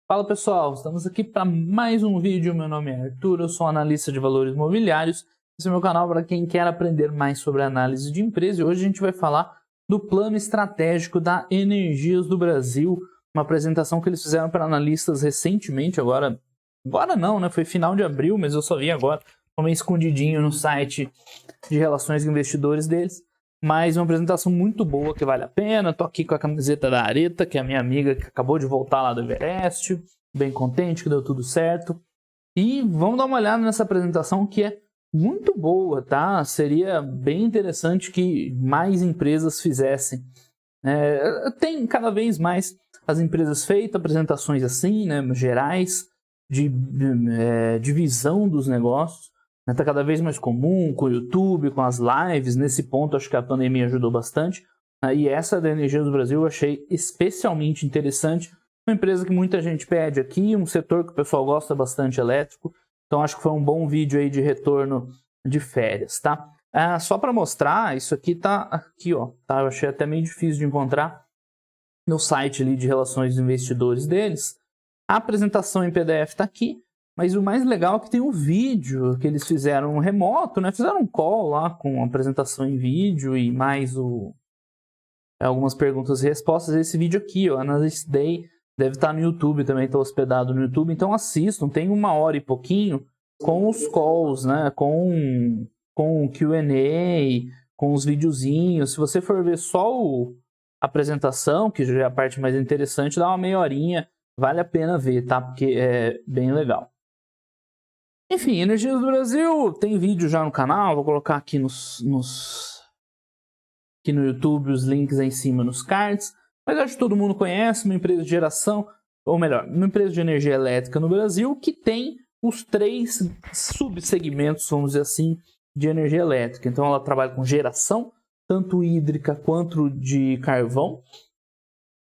Fala pessoal, estamos aqui para mais um vídeo. Meu nome é Arthur, eu sou analista de valores imobiliários. Esse é o meu canal para quem quer aprender mais sobre análise de empresa e hoje a gente vai falar do plano estratégico da Energias do Brasil, uma apresentação que eles fizeram para analistas recentemente, agora não, né? Foi final de abril, mas eu só vi agora, meio escondidinho no site de relações com investidores deles. Mas uma apresentação muito boa que vale a pena. Tô aqui com a camiseta da Areta, que é a minha amiga que acabou de voltar lá do Everest. Bem contente que deu tudo certo. E vamos dar uma olhada nessa apresentação que é muito boa, tá? Seria bem interessante que mais empresas fizessem. Tem cada vez mais as empresas feito apresentações assim, né, gerais, de visão dos negócios. Está cada vez mais comum com o YouTube, com as lives. Nesse ponto, acho que a pandemia ajudou bastante. E essa da Energias do Brasil eu achei especialmente interessante. Uma empresa que muita gente pede aqui, um setor que o pessoal gosta bastante, elétrico. Então, acho que foi um bom vídeo aí de retorno de férias, tá? Só para mostrar, isso aqui tá aqui, ó. Tá? Eu achei até meio difícil de encontrar no site ali de relações dos investidores deles. A apresentação em PDF está aqui. Mas o mais legal é que tem um vídeo que eles fizeram remoto, né? Fizeram um call lá com a apresentação em vídeo e mais algumas perguntas e respostas. Esse vídeo aqui, ó, Analyst Day, deve estar no YouTube também, está hospedado no YouTube. Então assistam, tem 1 hora e pouquinho com os calls, né? Com o Q&A, com os videozinhos. Se você for ver só a apresentação, que já é a parte mais interessante, dá uma meia horinha. Vale a pena ver, tá? Porque é bem legal. Enfim, Energias do Brasil, tem vídeo já no canal, vou colocar aqui aqui no YouTube os links aí em cima nos cards, mas acho que todo mundo conhece, uma empresa de geração, ou melhor, uma empresa de energia elétrica no Brasil que tem os 3 subsegmentos, vamos dizer assim, de energia elétrica. Então ela trabalha com geração, tanto hídrica quanto de carvão,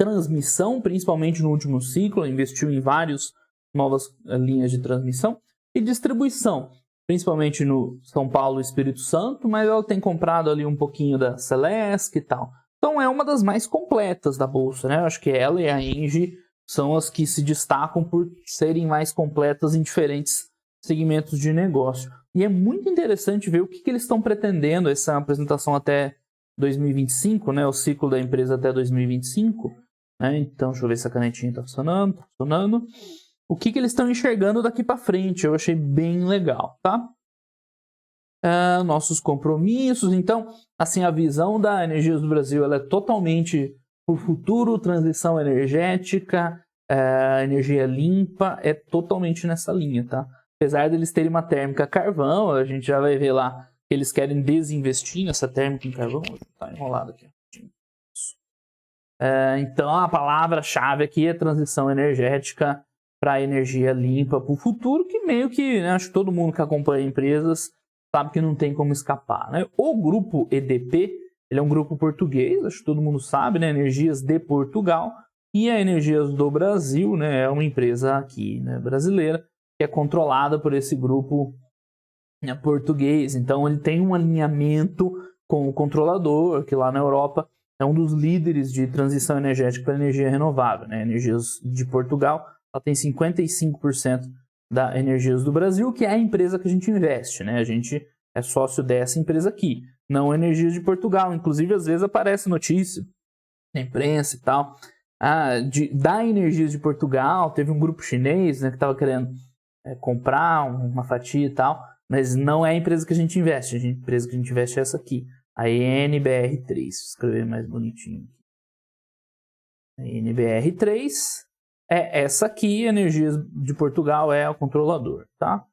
transmissão, principalmente no último ciclo, investiu em várias novas linhas de transmissão, e distribuição, principalmente no São Paulo e Espírito Santo, mas ela tem comprado ali um pouquinho da Celesc e tal. Então é uma das mais completas da bolsa, né? Eu acho que ela e a Engie são as que se destacam por serem mais completas em diferentes segmentos de negócio. E é muito interessante ver o que eles estão pretendendo, essa apresentação até 2025, né? O ciclo da empresa até 2025. Né? Então, deixa eu ver se a canetinha está funcionando. Tá funcionando. O que eles estão enxergando daqui para frente, eu achei bem legal, tá? Nossos compromissos, então, assim, a visão da Energias do Brasil, ela é totalmente por futuro, transição energética, energia limpa, é totalmente nessa linha, tá? Apesar deles terem uma térmica carvão, a gente já vai ver lá que eles querem desinvestir nessa térmica em carvão. Tá enrolado aqui. Então, a palavra-chave aqui é transição energética para energia limpa para o futuro, que meio que, né, acho que todo mundo que acompanha empresas sabe que não tem como escapar. Né? O grupo EDP, ele é um grupo português, acho que todo mundo sabe, né? Energias de Portugal, e a Energias do Brasil, né, é uma empresa aqui, né, brasileira, que é controlada por esse grupo, né, português. Então ele tem um alinhamento com o controlador, que lá na Europa é um dos líderes de transição energética para energia renovável. Né? Energias de Portugal, ela tem 55% da Energias do Brasil, que é a empresa que a gente investe, né? A gente é sócio dessa empresa aqui, não Energias de Portugal. Inclusive, às vezes aparece notícia na imprensa e tal. Da Energias de Portugal, teve um grupo chinês, né, que estava querendo comprar uma fatia e tal, mas não é a empresa que a gente investe. A empresa que a gente investe é essa aqui, a NBR3. Vou escrever mais bonitinho. A NBR3 é essa aqui, Energias de Portugal é o controlador, tá?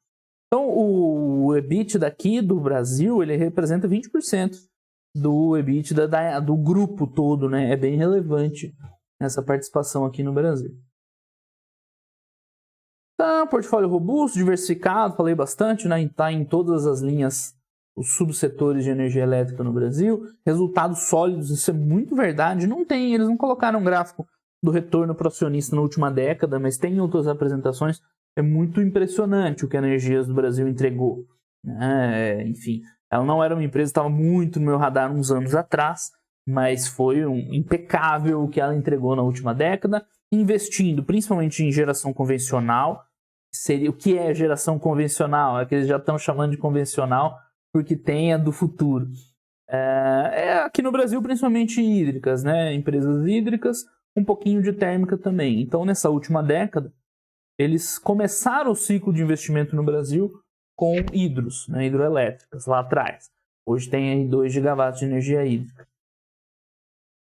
Então, o EBITDA daqui do Brasil, ele representa 20% do EBITDA do grupo todo, né? É bem relevante essa participação aqui no Brasil. Então, portfólio robusto, diversificado, falei bastante, né? Está em todas as linhas, os subsetores de energia elétrica no Brasil. Resultados sólidos, isso é muito verdade. Eles não colocaram um gráfico do retorno para o acionista na última década, mas tem outras apresentações. É muito impressionante o que a Energias do Brasil entregou. Enfim, ela não era uma empresa que estava muito no meu radar uns anos atrás, mas foi impecável o que ela entregou na última década investindo principalmente em geração convencional. O que é geração convencional? É que eles já estão chamando de convencional porque tem a do futuro. Aqui no Brasil, principalmente hídricas, né? Empresas hídricas, um pouquinho de térmica também. Então, nessa última década, eles começaram o ciclo de investimento no Brasil com hidros, né? Hidroelétricas, lá atrás. Hoje tem aí 2 gigawatts de energia hídrica.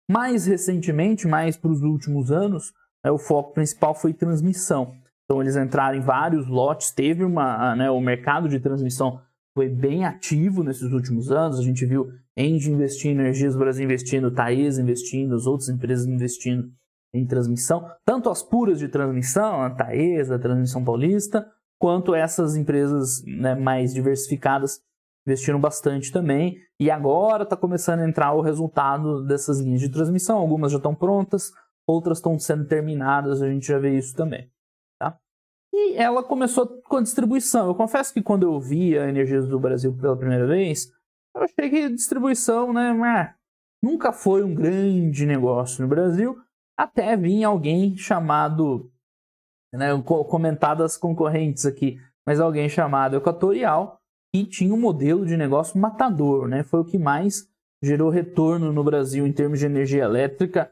Mais recentemente, mais para os últimos anos, o foco principal foi transmissão. Então, eles entraram em vários lotes, teve o mercado de transmissão foi bem ativo nesses últimos anos. A gente viu Engie investindo, Energias do Brasil investindo, Taesa investindo, as outras empresas investindo em transmissão, tanto as puras de transmissão, a Taesa, a Transmissão Paulista, quanto essas empresas, né, mais diversificadas investiram bastante também. E agora está começando a entrar o resultado dessas linhas de transmissão. Algumas já estão prontas, outras estão sendo terminadas, a gente já vê isso também. Tá? E ela começou com a distribuição. Eu confesso que quando eu vi a Energias do Brasil pela primeira vez, eu achei que distribuição, né, nunca foi um grande negócio no Brasil, até vir alguém chamado, né, comentadas concorrentes aqui, mas alguém chamado Equatorial, que tinha um modelo de negócio matador, né? Foi o que mais gerou retorno no Brasil em termos de energia elétrica,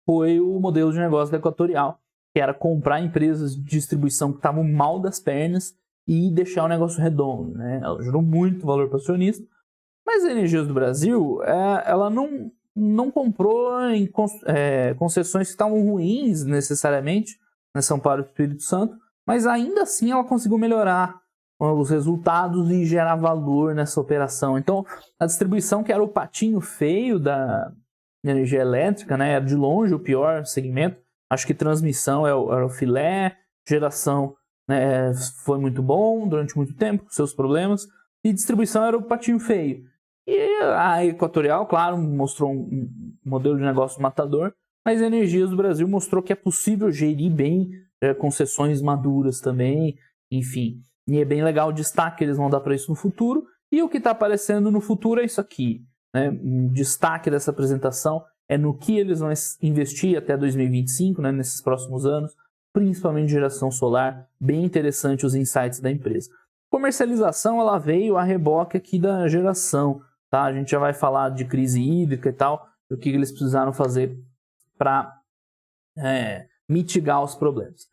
foi o modelo de negócio da Equatorial, que era comprar empresas de distribuição que estavam mal das pernas e deixar o negócio redondo, né? Ela gerou muito valor para o acionista, mas a Energias do Brasil, ela não comprou em concessões que estavam ruins necessariamente, né, São Paulo e Espírito Santo, mas ainda assim ela conseguiu melhorar os resultados e gerar valor nessa operação. Então, a distribuição, que era o patinho feio da energia elétrica, né, era de longe o pior segmento. Acho que transmissão era o filé, geração, né, foi muito bom durante muito tempo, com seus problemas, e distribuição era o patinho feio. E a Equatorial, claro, mostrou um modelo de negócio matador, mas a Energias do Brasil mostrou que é possível gerir bem concessões maduras também, enfim. E é bem legal o destaque que eles vão dar para isso no futuro. E o que está aparecendo no futuro é isso aqui, né? Um destaque dessa apresentação é no que eles vão investir até 2025, né, nesses próximos anos, principalmente geração solar. Bem interessante os insights da empresa. Comercialização, ela veio a reboque aqui da geração. Tá? A gente já vai falar de crise hídrica e tal, o que eles precisaram fazer para mitigar os problemas.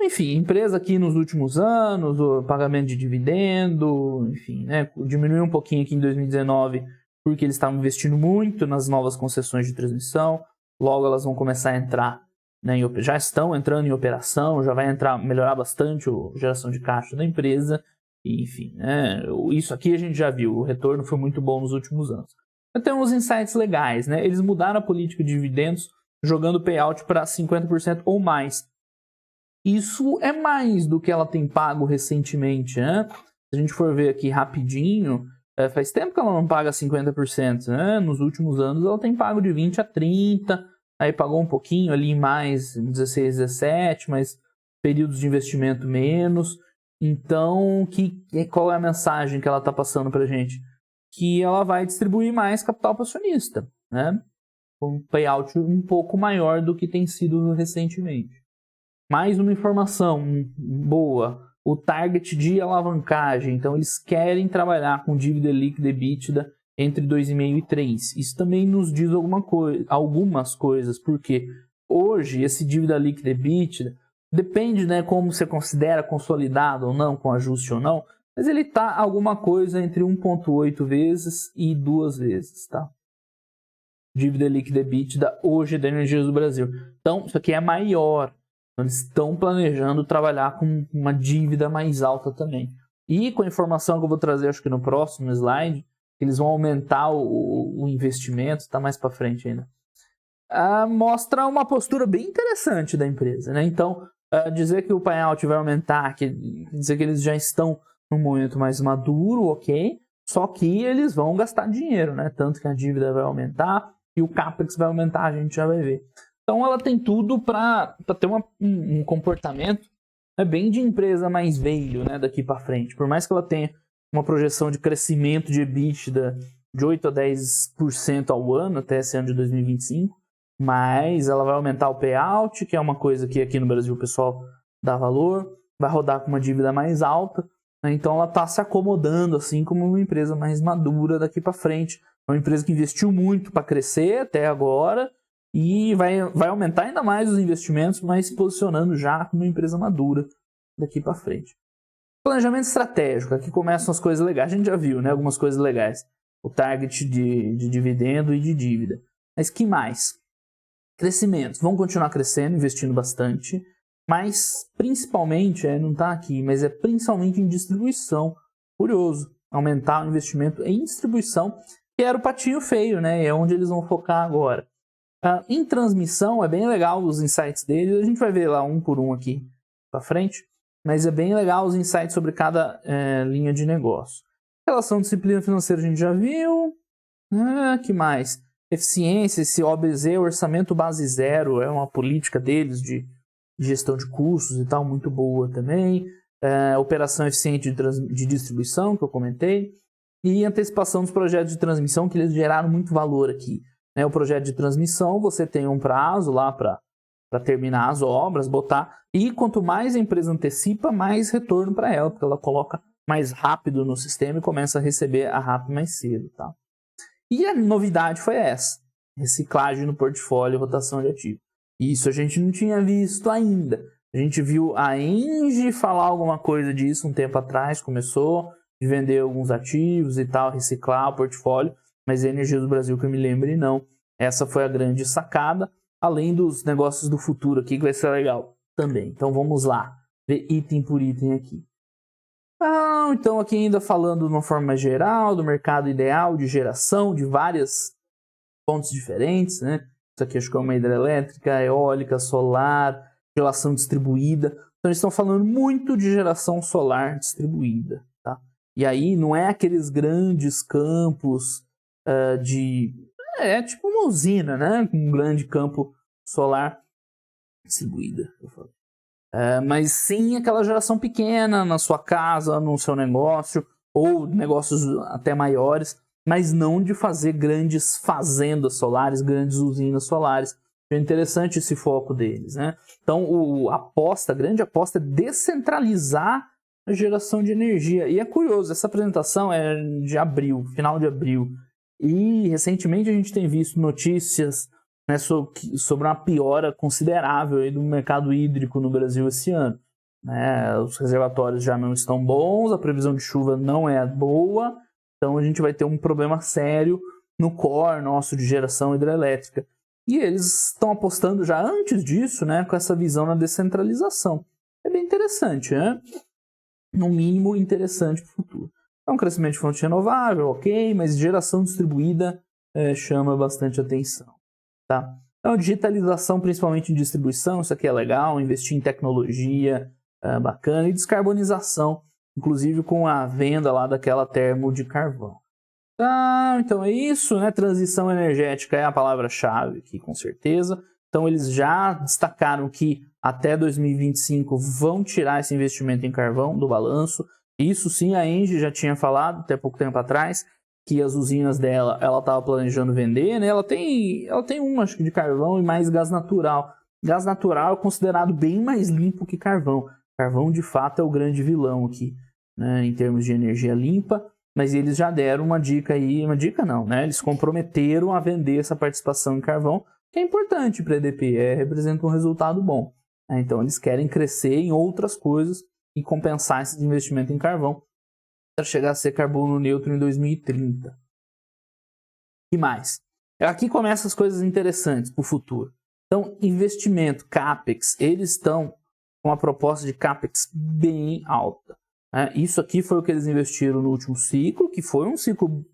Enfim, empresa aqui nos últimos anos, o pagamento de dividendo, enfim, né, diminuiu um pouquinho aqui em 2019, porque eles estavam investindo muito nas novas concessões de transmissão. Logo elas vão começar a entrar, né, já estão entrando em operação, já vai melhorar bastante a geração de caixa da empresa. Enfim, né, isso aqui a gente já viu, o retorno foi muito bom nos últimos anos. Tem uns insights legais, né? Eles mudaram a política de dividendos, jogando o payout para 50% ou mais. Isso é mais do que ela tem pago recentemente, né? Se a gente for ver aqui rapidinho, faz tempo que ela não paga 50%, né? Nos últimos anos ela tem pago de 20% a 30%, aí pagou um pouquinho ali mais 16, 17%, mas períodos de investimento menos. Então, qual é a mensagem que ela está passando para a gente? Que ela vai distribuir mais capital para o acionista, né? Um payout um pouco maior do que tem sido recentemente. Mais uma informação boa, o target de alavancagem. Então, eles querem trabalhar com dívida líquida e EBITDA entre 2,5 e 3. Isso também nos diz algumas coisas, porque hoje esse dívida líquida e EBITDA depende, né, como você considera consolidado ou não, com ajuste ou não, mas ele está alguma coisa entre 1,8 vezes e 2 vezes, tá? Dívida líquida e EBITDA hoje da Energias do Brasil. Então, isso aqui é maior. Eles estão planejando trabalhar com uma dívida mais alta também. E com a informação que eu vou trazer, acho que no próximo slide, eles vão aumentar o investimento, está mais para frente ainda. Mostra uma postura bem interessante da empresa, né? Então, dizer que o payout vai aumentar, dizer que eles já estão num momento mais maduro, ok, só que eles vão gastar dinheiro, né? Tanto que a dívida vai aumentar e o CAPEX vai aumentar, a gente já vai ver. Então ela tem tudo para ter um comportamento, né, bem de empresa mais velho, né, daqui para frente. Por mais que ela tenha uma projeção de crescimento de EBITDA de 8 a 10% ao ano até esse ano de 2025, mas ela vai aumentar o payout, que é uma coisa que aqui no Brasil o pessoal dá valor, vai rodar com uma dívida mais alta, né? Então ela está se acomodando assim como uma empresa mais madura daqui para frente. É uma empresa que investiu muito para crescer até agora e vai aumentar ainda mais os investimentos, mas se posicionando já como uma empresa madura daqui para frente. Planejamento estratégico, aqui começam as coisas legais. A gente já viu, né, algumas coisas legais. O target de dividendo e de dívida. Mas que mais? Crescimento. Vão continuar crescendo, investindo bastante, mas principalmente, não está aqui, mas é principalmente em distribuição. Curioso, aumentar o investimento em distribuição, que era o patinho feio, né? É onde eles vão focar agora. Em transmissão, é bem legal os insights deles, a gente vai ver lá um por um aqui para frente, mas é bem legal os insights sobre cada linha de negócio. Relação disciplina financeira a gente já viu. Que mais? Eficiência, esse OBZ, Orçamento Base Zero, é uma política deles de gestão de custos e tal, muito boa também. Operação eficiente de distribuição, que eu comentei. E antecipação dos projetos de transmissão, que eles geraram muito valor aqui. O projeto de transmissão, você tem um prazo lá para terminar as obras, botar. E quanto mais a empresa antecipa, mais retorno para ela, porque ela coloca mais rápido no sistema e começa a receber a RAP mais cedo. Tá? E a novidade foi essa, reciclagem no portfólio e rotação de ativo. Isso a gente não tinha visto ainda. A gente viu a Engie falar alguma coisa disso um tempo atrás, começou de vender alguns ativos e tal, reciclar o portfólio, mas a Energia do Brasil, que eu me lembre, não. Essa foi a grande sacada, além dos negócios do futuro aqui, que vai ser legal também. Então vamos lá, ver item por item aqui. Então aqui ainda falando de uma forma geral do mercado ideal de geração de várias fontes diferentes, né? Isso aqui acho que é uma hidrelétrica, eólica, solar, geração distribuída. Então eles estão falando muito de geração solar distribuída, tá? E aí não é aqueles grandes campos tipo uma usina, né? Um grande campo solar distribuída, eu falo. Mas sim aquela geração pequena na sua casa, no seu negócio, ou negócios até maiores, mas não de fazer grandes fazendas solares, grandes usinas solares. É interessante esse foco deles, né? Então a grande aposta é descentralizar a geração de energia. E é curioso, essa apresentação é de abril, final de abril. E recentemente a gente tem visto notícias, né, sobre uma piora considerável aí do mercado hídrico no Brasil esse ano. Os reservatórios já não estão bons, a previsão de chuva não é boa, então a gente vai ter um problema sério no core nosso de geração hidrelétrica. E eles estão apostando já antes disso, né, com essa visão na descentralização. É bem interessante, né? No mínimo interessante para o futuro. É um crescimento de fonte renovável, ok, mas geração distribuída chama bastante atenção. Tá? Então, digitalização, principalmente em distribuição, isso aqui é legal, investir em tecnologia bacana, e descarbonização, inclusive com a venda lá daquela termo de carvão. Então é isso, né? Transição energética é a palavra-chave aqui, com certeza. Então eles já destacaram que até 2025 vão tirar esse investimento em carvão do balanço. Isso sim, a Engie já tinha falado até pouco tempo atrás, que as usinas dela, ela estava planejando vender, né? Ela tem acho que de carvão e mais gás natural. Gás natural é considerado bem mais limpo que carvão. Carvão, de fato, é o grande vilão aqui, né? Em termos de energia limpa, mas eles já deram uma dica aí, uma dica não, né? Eles comprometeram a vender essa participação em carvão, que é importante para a EDP, representa um resultado bom. Então, eles querem crescer em outras coisas e compensar esse investimento em carvão para chegar a ser carbono neutro em 2030. E mais? Aqui começam as coisas interessantes para o futuro. Então, investimento, CAPEX, eles estão com uma proposta de CAPEX bem alta. Isso aqui foi o que eles investiram no último ciclo, que foi um ciclo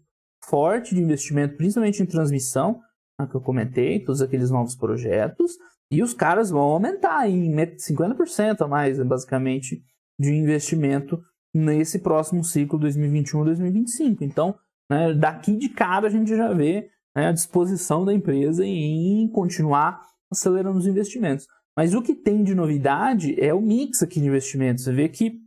forte de investimento, principalmente em transmissão, que eu comentei, todos aqueles novos projetos, e os caras vão aumentar em 50% a mais, basicamente, de investimento nesse próximo ciclo 2021-2025. Então, né, daqui de cara a gente já vê, né, a disposição da empresa em continuar acelerando os investimentos. Mas o que tem de novidade é o mix aqui de investimentos. Você vê que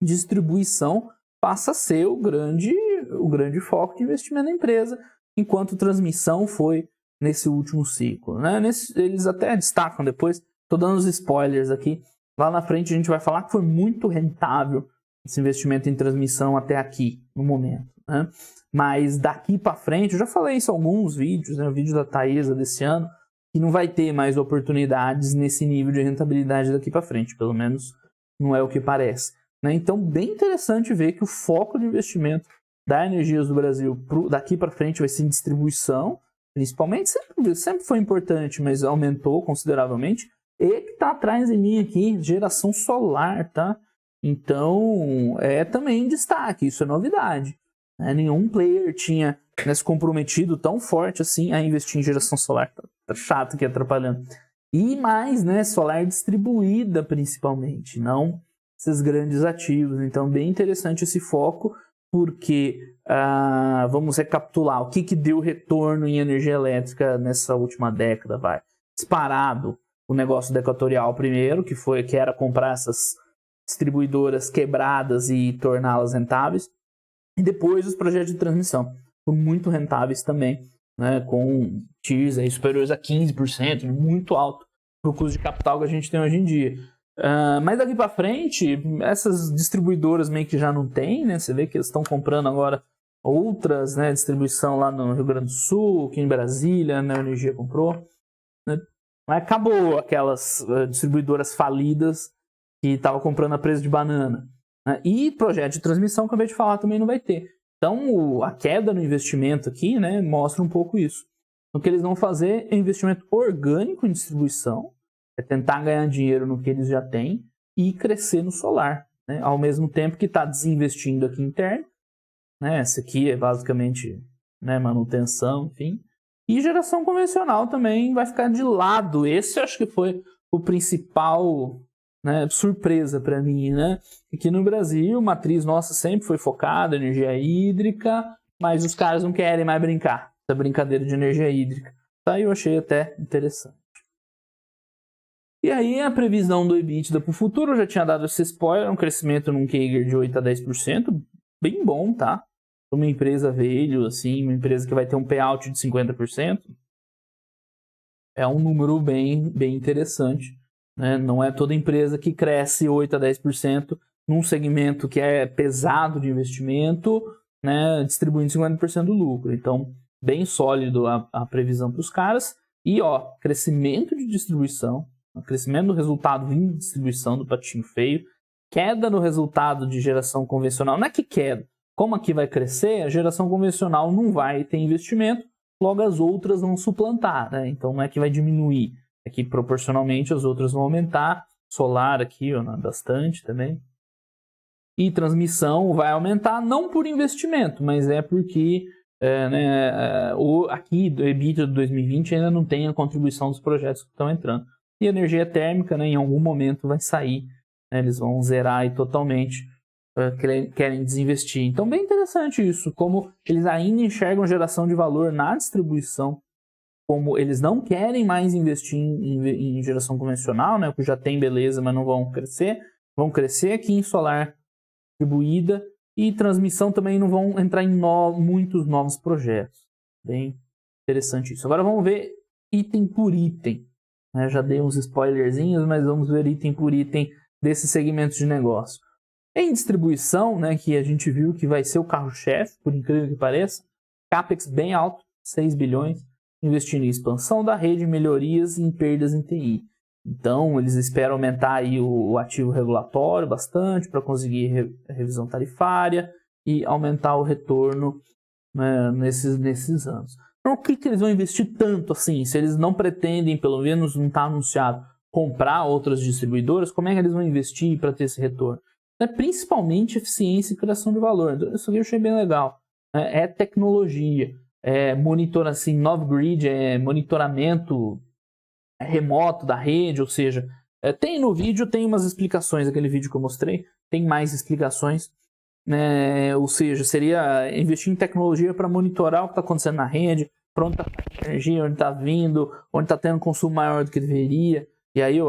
distribuição passa a ser o grande foco de investimento da empresa, enquanto transmissão foi nesse último ciclo, né? Eles até destacam depois, estou dando os spoilers aqui, lá na frente a gente vai falar que foi muito rentável esse investimento em transmissão até aqui, no momento, né? Mas daqui para frente, eu já falei isso em alguns vídeos, né? O vídeo da Taesa desse ano, que não vai ter mais oportunidades nesse nível de rentabilidade daqui para frente, pelo menos não é o que parece, né? Então, bem interessante ver que o foco de investimento da Energias do Brasil daqui para frente vai ser em distribuição, principalmente, sempre foi importante, mas aumentou consideravelmente, e que está atrás de mim aqui, geração solar, tá? Então, é também destaque, isso é novidade, né? Nenhum player tinha, né, se comprometido tão forte assim a investir em geração solar, tá chato aqui atrapalhando. E mais, né, solar distribuída principalmente, não esses grandes ativos. Então, bem interessante esse foco, porque, vamos recapitular, o que deu retorno em energia elétrica nessa última década, vai. Disparado o negócio da Equatorial primeiro, que era comprar essas distribuidoras quebradas e torná-las rentáveis, e depois os projetos de transmissão, foram muito rentáveis também, né, com TIRs aí superiores a 15%, muito alto para o custo de capital que a gente tem hoje em dia. Mas daqui para frente, essas distribuidoras meio que já não tem, né? Você vê que eles estão comprando agora outras, né, distribuição lá no Rio Grande do Sul, aqui em Brasília, né, a Energia comprou, né? Acabou aquelas distribuidoras falidas que estavam comprando a preço de banana, né? E projeto de transmissão, que eu acabei de falar, também não vai ter. Então, a queda no investimento aqui, né, mostra um pouco isso. O que eles vão fazer é investimento orgânico em distribuição, é tentar ganhar dinheiro no que eles já têm e crescer no solar, né? Ao mesmo tempo que está desinvestindo aqui interno, né? Esse aqui é basicamente, né, manutenção, enfim. E geração convencional também vai ficar de lado. Esse eu acho que foi o principal, né, surpresa para mim, né? Aqui no Brasil, a matriz nossa sempre foi focada em energia hídrica, mas os caras não querem mais brincar essa brincadeira de energia hídrica. Tá? Eu achei até interessante. E aí a previsão do EBITDA para o futuro, eu já tinha dado esse spoiler, um crescimento num CAGR de 8 a 10%, bem bom, tá? Uma empresa velho, assim, uma empresa que vai ter um payout de 50%, é um número bem interessante, né? Não é toda empresa que cresce 8 a 10% num segmento que é pesado de investimento, né, distribuindo 50% do lucro. Então, bem sólido a previsão para os caras. E, crescimento de distribuição, crescimento do resultado vindo de distribuição do patinho feio, queda no resultado de geração convencional. Não é que queda, como aqui vai crescer, a geração convencional não vai ter investimento, logo as outras vão suplantar, né? Então não é que vai diminuir, é que proporcionalmente as outras vão aumentar. Solar aqui, bastante também. E transmissão vai aumentar, não por investimento, mas é porque aqui do EBITDA de 2020 ainda não tem a contribuição dos projetos que estão entrando. E energia térmica, né, em algum momento vai sair, né, eles vão zerar aí totalmente, querem desinvestir. Então, bem interessante isso, como eles ainda enxergam geração de valor na distribuição, como eles não querem mais investir em geração convencional, né, que já tem beleza, mas não vão crescer aqui em solar distribuída, e transmissão também não vão entrar em muitos novos projetos. Bem interessante isso. Agora vamos ver item por item. Já dei uns spoilerzinhos, mas vamos ver item por item desse segmento de negócio. Em distribuição, né, que a gente viu que vai ser o carro-chefe, por incrível que pareça, CAPEX bem alto, 6 bilhões, investindo em expansão da rede, melhorias e em perdas em TI. Então, eles esperam aumentar aí o ativo regulatório bastante para conseguir revisão tarifária e aumentar o retorno, né, nesses anos. Então, o que eles vão investir tanto assim? Se eles não pretendem, pelo menos não está anunciado, comprar outras distribuidoras, como é que eles vão investir para ter esse retorno? É principalmente eficiência e criação de valor. Então, isso aqui eu achei bem legal. É tecnologia, assim, Novgrid, monitoramento remoto da rede, ou seja, tem no vídeo, tem umas explicações, aquele vídeo que eu mostrei, tem mais explicações, né? Ou seja, seria investir em tecnologia para monitorar o que está acontecendo na rede, para onde está a energia, onde está vindo, onde está tendo consumo maior do que deveria, e aí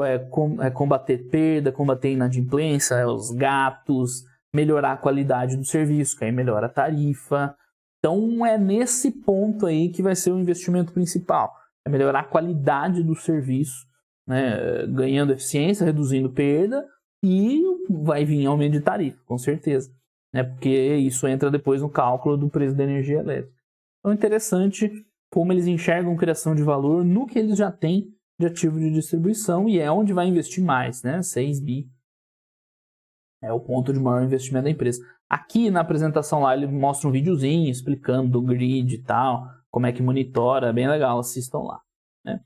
combater perda, combater inadimplência, os gatos, melhorar a qualidade do serviço, que aí melhora a tarifa. Então é nesse ponto aí que vai ser o investimento principal. é melhorar a qualidade do serviço, né, ganhando eficiência, reduzindo perda, e vai vir aumento de tarifa, com certeza, né, porque isso entra depois no cálculo do preço da energia elétrica. Então é interessante como eles enxergam criação de valor no que eles já têm de ativo de distribuição, e é onde vai investir mais, né, 6 bi. É o ponto de maior investimento da empresa. Aqui na apresentação lá ele mostra um videozinho explicando do grid e tal, como é que monitora, é bem legal, assistam lá, né?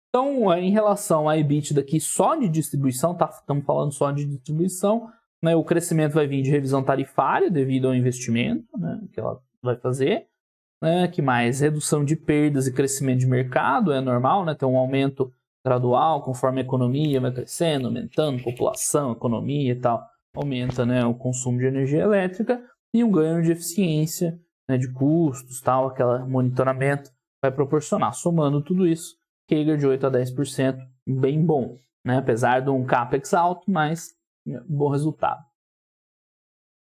Então, em relação à EBITDA aqui só de distribuição, estamos falando só de distribuição, né, o crescimento vai vir de revisão tarifária devido ao investimento, né, que ela vai fazer, né, que mais? Redução de perdas e crescimento de mercado, é normal, né, tem um aumento gradual conforme a economia vai crescendo, aumentando, população, economia e tal, aumenta, né, o consumo de energia elétrica, e um ganho de eficiência, né, de custos, tal, aquele monitoramento vai proporcionar. Somando tudo isso, CAGR de 8 a 10%, bem bom, né? Apesar de um CAPEX alto, mas bom resultado.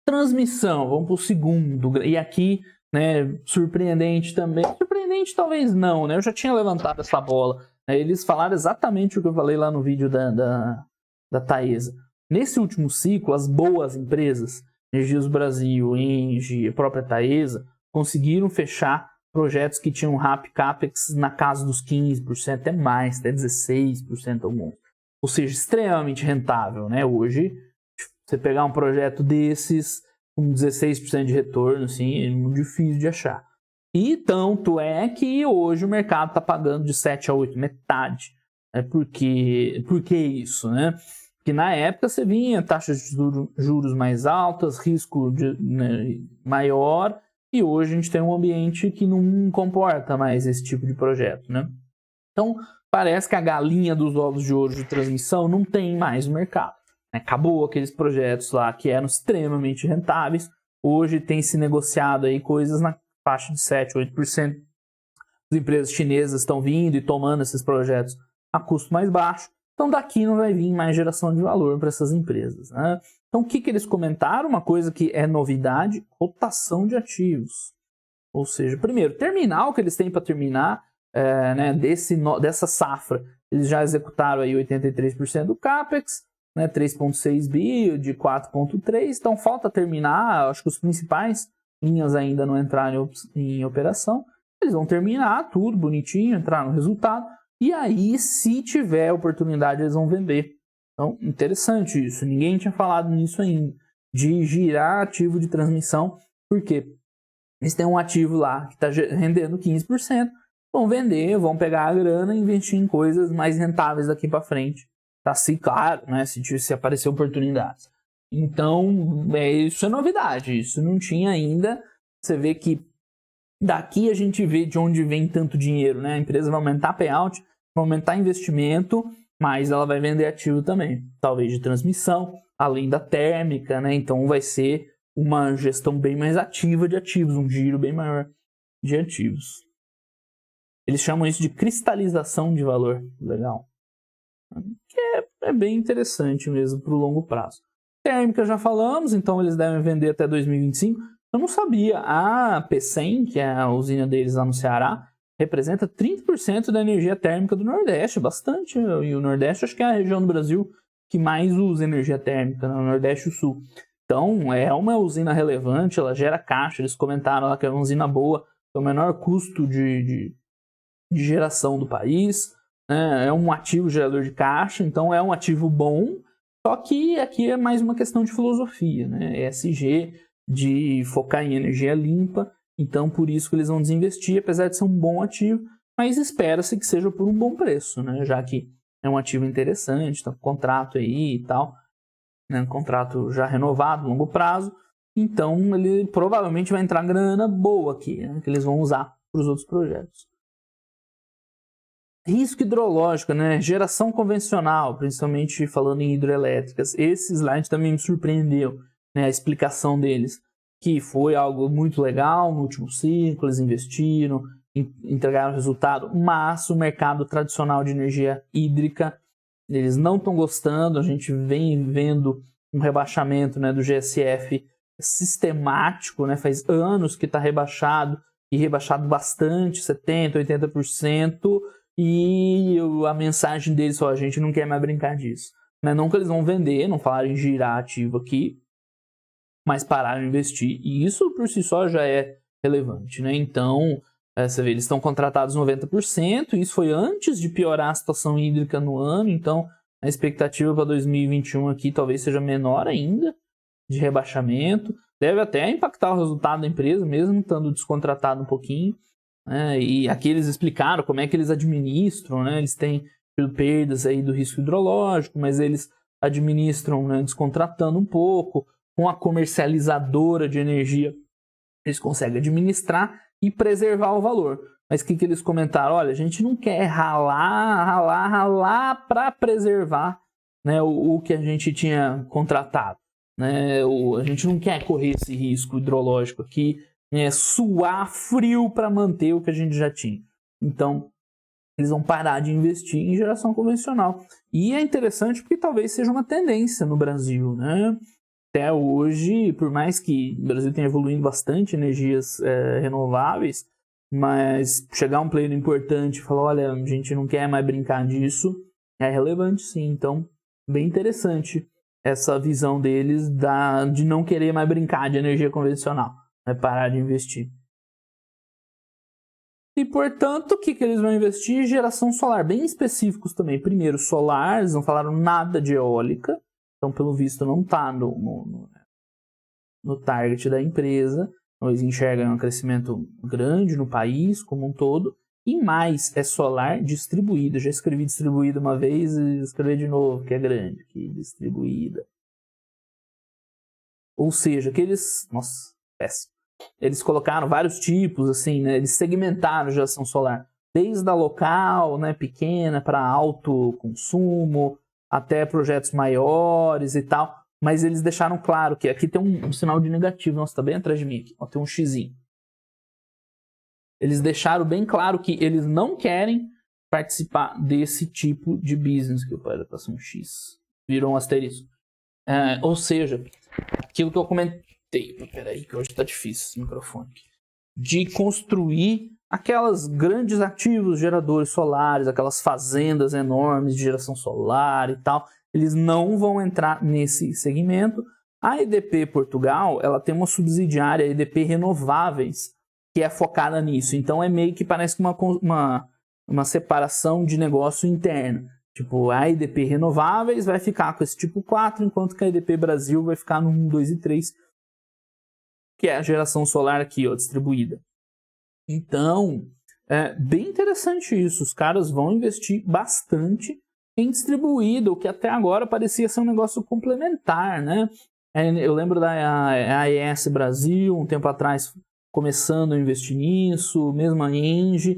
Transmissão, vamos para o segundo, e aqui, né, surpreendente também, surpreendente talvez não, né? Eu já tinha levantado essa bola, né? Eles falaram exatamente o que eu falei lá no vídeo da Taesa. Nesse último ciclo, as boas empresas, Energias Brasil, Engie, a própria Taesa, conseguiram fechar projetos que tinham RAP CAPEX na casa dos 15%, até mais, até 16% alguns. Ou seja, extremamente rentável, né? Hoje, você pegar um projeto desses com 16% de retorno, assim, é muito difícil de achar. E tanto é que hoje o mercado está pagando de 7 a 8, metade. Por que isso, né? Porque na época você vinha taxas de juros mais altas, risco né, maior, e hoje a gente tem um ambiente que não comporta mais esse tipo de projeto, né? Então, parece que a galinha dos ovos de ouro de transmissão não tem mais no mercado. Acabou aqueles projetos lá que eram extremamente rentáveis. Hoje tem se negociado aí coisas na faixa de 7, 8%. As empresas chinesas estão vindo e tomando esses projetos a custo mais baixo. Então, daqui não vai vir mais geração de valor para essas empresas, né? Então, o que eles comentaram? Uma coisa que é novidade, rotação de ativos. Ou seja, primeiro, terminar o que eles têm para terminar, né, dessa safra. Eles já executaram aí 83% do CAPEX, né, 3,6 bi de 4,3. Então, falta terminar, acho que os principais linhas ainda não entraram em operação. Eles vão terminar tudo bonitinho, entrar no resultado. E aí, se tiver oportunidade, eles vão vender. Então, interessante isso. Ninguém tinha falado nisso ainda. De girar ativo de transmissão. Por quê? Eles têm um ativo lá que está rendendo 15%. Vão vender, vão pegar a grana e investir em coisas mais rentáveis daqui para frente. Tá assim, claro, né? Se aparecer oportunidades. Então, isso é novidade. Isso não tinha ainda. Você vê que daqui a gente vê de onde vem tanto dinheiro, né? A empresa vai aumentar payout, vai aumentar investimento, mas ela vai vender ativo também. Talvez de transmissão, além da térmica, né? Então vai ser uma gestão bem mais ativa de ativos, um giro bem maior de ativos. Eles chamam isso de cristalização de valor. Legal. Que é bem interessante mesmo para o longo prazo. Térmica já falamos, então eles devem vender até 2025. Eu não sabia, a P100, que é a usina deles lá no Ceará, representa 30% da energia térmica do Nordeste, bastante. E o Nordeste acho que é a região do Brasil que mais usa energia térmica, no Nordeste e o Sul. Então é uma usina relevante, ela gera caixa, eles comentaram lá que é uma usina boa, tem o menor custo de geração do país, né? É um ativo gerador de caixa, então é um ativo bom, só que aqui é mais uma questão de filosofia, né? ESG, de focar em energia limpa, então por isso que eles vão desinvestir, apesar de ser um bom ativo, mas espera-se que seja por um bom preço, né? Já que é um ativo interessante, tá com contrato aí e tal, né? Um contrato já renovado, longo prazo, então ele provavelmente vai entrar grana boa aqui, né? Que eles vão usar para os outros projetos. Risco hidrológico, né? Geração convencional, principalmente falando em hidrelétricas. Esse slide também me surpreendeu, né? A explicação deles, que foi algo muito legal no último ciclo, eles investiram, entregaram resultado, mas o mercado tradicional de energia hídrica, eles não estão gostando, a gente vem vendo um rebaixamento, né, do GSF sistemático, né? Faz anos que está rebaixado, e rebaixado bastante, 70%, 80%, e a mensagem deles foi: a gente não quer mais brincar disso. Não que eles vão vender, não falaram em girar ativo aqui, mas pararam de investir. E isso por si só já é relevante, né? Então, você vê, eles estão contratados 90%, e isso foi antes de piorar a situação hídrica no ano, então a expectativa para 2021 aqui talvez seja menor ainda, de rebaixamento. Deve até impactar o resultado da empresa, mesmo estando descontratado um pouquinho. E aqui eles explicaram como é que eles administram, né? Eles têm perdas aí do risco hidrológico, mas eles administram, né, descontratando um pouco. Com a comercializadora de energia, eles conseguem administrar e preservar o valor. Mas o que eles comentaram? Olha, a gente não quer ralar para preservar, né, o que a gente tinha contratado. Né? A gente não quer correr esse risco hidrológico aqui, suar frio para manter o que a gente já tinha. Então, eles vão parar de investir em geração convencional. E é interessante porque talvez seja uma tendência no Brasil, né? Até hoje, por mais que o Brasil tenha evoluindo bastante energias renováveis, mas chegar um player importante e falar: olha, a gente não quer mais brincar disso, é relevante sim. Então, bem interessante essa visão deles de não querer mais brincar de energia convencional, parar de investir. E, portanto, o que eles vão investir? Geração solar, bem específicos também. Primeiro, solar, eles não falaram nada de eólica, então, pelo visto, não está no target da empresa. Então, eles enxergam um crescimento grande no país como um todo. E mais, é solar distribuída. Já escrevi distribuída uma vez e escrevi de novo, que é grande, que distribuída. Ou seja, que eles... Nossa, péssimo. Eles colocaram vários tipos, assim, né? Eles segmentaram a geração solar. Desde a local, né, pequena, para alto consumo, até projetos maiores e tal. Mas eles deixaram claro que aqui tem um sinal de negativo. Nossa, tá bem atrás de mim aqui. Ó, tem um xizinho. Eles deixaram bem claro que eles não querem participar desse tipo de business. Que para passar um X. Virou um asterisco. Ou seja, aquilo que eu comentei. Peraí, que hoje tá difícil esse microfone aqui. De construir aquelas grandes ativos geradores solares, aquelas fazendas enormes de geração solar e tal. Eles não vão entrar nesse segmento. A EDP Portugal, ela tem uma subsidiária, EDP Renováveis, que é focada nisso. Então é meio que parece uma separação de negócio interno. Tipo, a EDP Renováveis vai ficar com esse tipo 4, enquanto que a EDP Brasil vai ficar no 1, 2 e 3, que é a geração solar aqui, ó, distribuída. Então, é bem interessante isso. Os caras vão investir bastante em distribuída, o que até agora parecia ser um negócio complementar, né? Eu lembro da AES Brasil, um tempo atrás, começando a investir nisso, mesmo a Engie,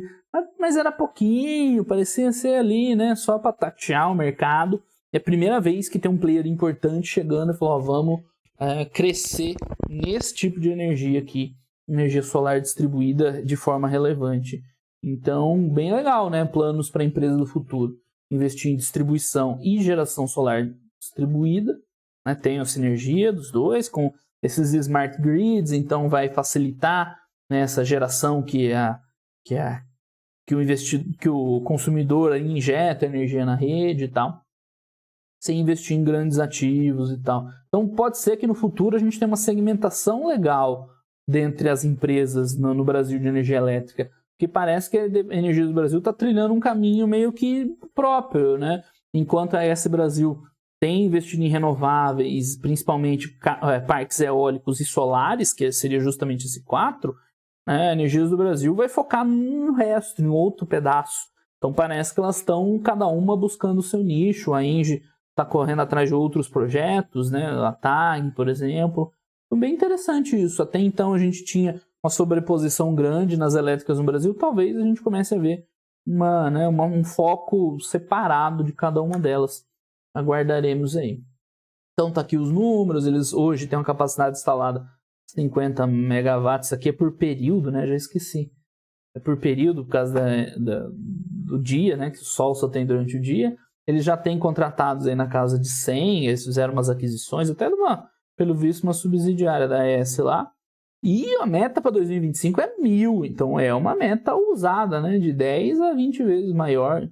mas era pouquinho, parecia ser ali, né, só para tatear o mercado. É a primeira vez que tem um player importante chegando e falou: ó, vamos crescer nesse tipo de energia aqui, energia solar distribuída de forma relevante. Então, bem legal, né? Planos para a empresa do futuro. Investir em distribuição e geração solar distribuída, né? Tem a sinergia dos dois com esses smart grids, então vai facilitar, né, essa geração que o consumidor injeta energia na rede e tal, sem investir em grandes ativos e tal. Então pode ser que no futuro a gente tenha uma segmentação legal dentre as empresas no Brasil de energia elétrica, porque parece que a Energia do Brasil está trilhando um caminho meio que próprio, né? Enquanto a AES Brasil tem investido em renováveis, principalmente parques eólicos e solares, que seria justamente esse 4, né? A Energia do Brasil vai focar no resto, em outro pedaço. Então parece que elas estão cada uma buscando o seu nicho. A Engie está correndo atrás de outros projetos, né? A TAG, por exemplo. Então, bem interessante isso. Até então a gente tinha uma sobreposição grande nas elétricas no Brasil. Talvez a gente comece a ver um foco separado de cada uma delas. Aguardaremos aí. Então tá aqui os números. Eles hoje têm uma capacidade instalada 50 megawatts. Isso aqui é por período, né? Já esqueci. É por período, por causa do dia, né? Que o sol só tem durante o dia. Eles já têm contratados aí na casa de 100, eles fizeram umas aquisições, até pelo visto, uma subsidiária da AES lá. E a meta para 2025 é 1.000, então é uma meta ousada, né? De 10 a 20 vezes maior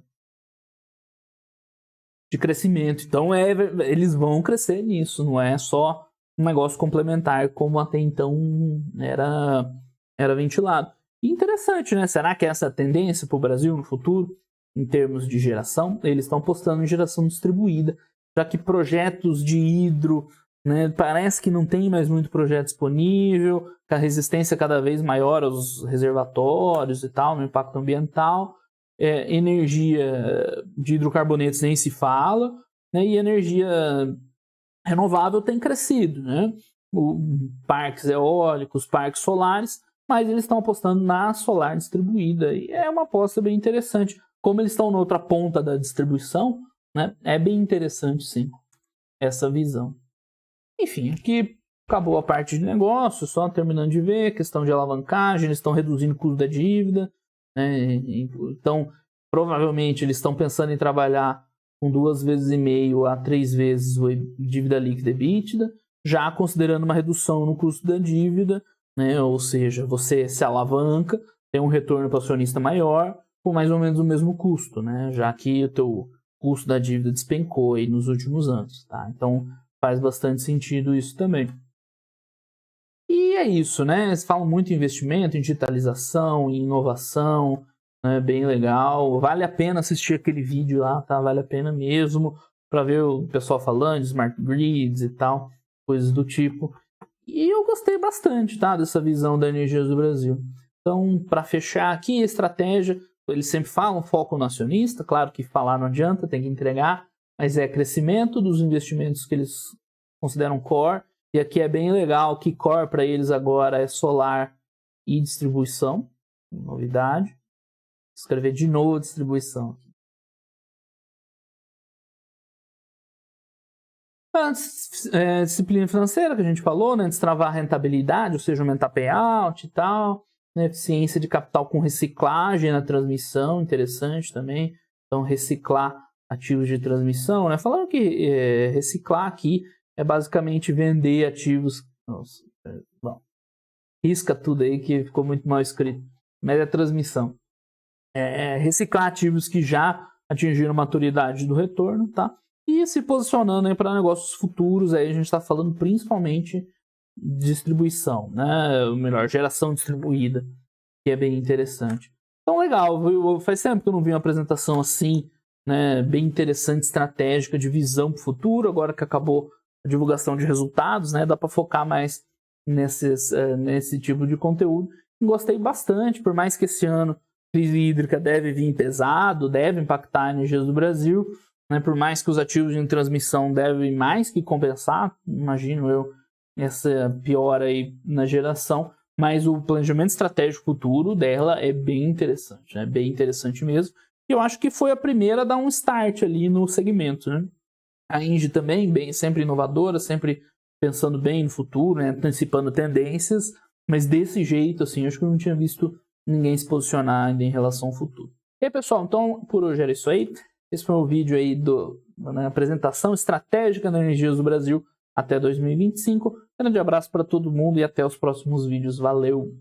de crescimento. Então eles vão crescer nisso, não é só um negócio complementar como até então era ventilado. E interessante, né? Será que essa é a tendência para o Brasil no futuro, em termos de geração? Eles estão apostando em geração distribuída, já que projetos de hidro, né, parece que não tem mais muito projeto disponível, com a resistência cada vez maior aos reservatórios e tal, no impacto ambiental. Energia de hidrocarbonetos nem se fala, né, e energia renovável tem crescido, né? Parques eólicos, parques solares, mas eles estão apostando na solar distribuída, e é uma aposta bem interessante. Como eles estão na outra ponta da distribuição, né, é bem interessante, sim, essa visão. Enfim, aqui acabou a parte de negócio, só terminando de ver, questão de alavancagem, eles estão reduzindo o custo da dívida, né? Então, provavelmente eles estão pensando em trabalhar com 2,5 vezes a 3 vezes a dívida líquida EBITDA, já considerando uma redução no custo da dívida, né? Ou seja, você se alavanca, tem um retorno para o acionista maior, com mais ou menos o mesmo custo, né? Já que o teu custo da dívida despencou aí nos últimos anos, tá? Então, faz bastante sentido isso também. E é isso, né? Eles falam muito em investimento, em digitalização, em inovação, né? Bem legal. Vale a pena assistir aquele vídeo lá, tá? Vale a pena mesmo para ver o pessoal falando de smart grids e tal, coisas do tipo. E eu gostei bastante, tá? Dessa visão da Energias do Brasil. Então, para fechar aqui, a estratégia, eles sempre falam foco no acionista, claro que falar não adianta, tem que entregar, mas é crescimento dos investimentos que eles consideram core, e aqui é bem legal que core para eles agora é solar e distribuição, novidade. Vou escrever de novo distribuição. A disciplina financeira que a gente falou, né, destravar a rentabilidade, ou seja, aumentar payout e tal, né, eficiência de capital com reciclagem na transmissão, interessante também, então reciclar ativos de transmissão, né? Falando que reciclar aqui é basicamente vender ativos. Nossa, bom, risca tudo aí que ficou muito mal escrito. Mas é transmissão. Reciclar ativos que já atingiram maturidade do retorno, tá? E se posicionando para negócios futuros, aí a gente está falando principalmente de distribuição, né? Ou melhor, geração distribuída, que é bem interessante. Então, legal, faz tempo que eu não vi uma apresentação assim, né, bem interessante, estratégica, de visão para o futuro. Agora que acabou a divulgação de resultados, né, dá para focar mais nesse tipo de conteúdo. Gostei bastante, por mais que esse ano a crise hídrica deve vir pesado, deve impactar a Energias do Brasil, né, por mais que os ativos de transmissão devem mais que compensar, imagino eu, essa piora aí na geração, mas o planejamento estratégico futuro dela é bem interessante, né, bem interessante mesmo. E eu acho que foi a primeira a dar um start ali no segmento, né? A Engie também, sempre inovadora, sempre pensando bem no futuro, né? Antecipando tendências, mas desse jeito, assim, acho que eu não tinha visto ninguém se posicionar ainda em relação ao futuro. E aí, pessoal, então por hoje era isso aí. Esse foi o vídeo aí da apresentação estratégica da Energias do Brasil até 2025. Grande abraço para todo mundo e até os próximos vídeos. Valeu!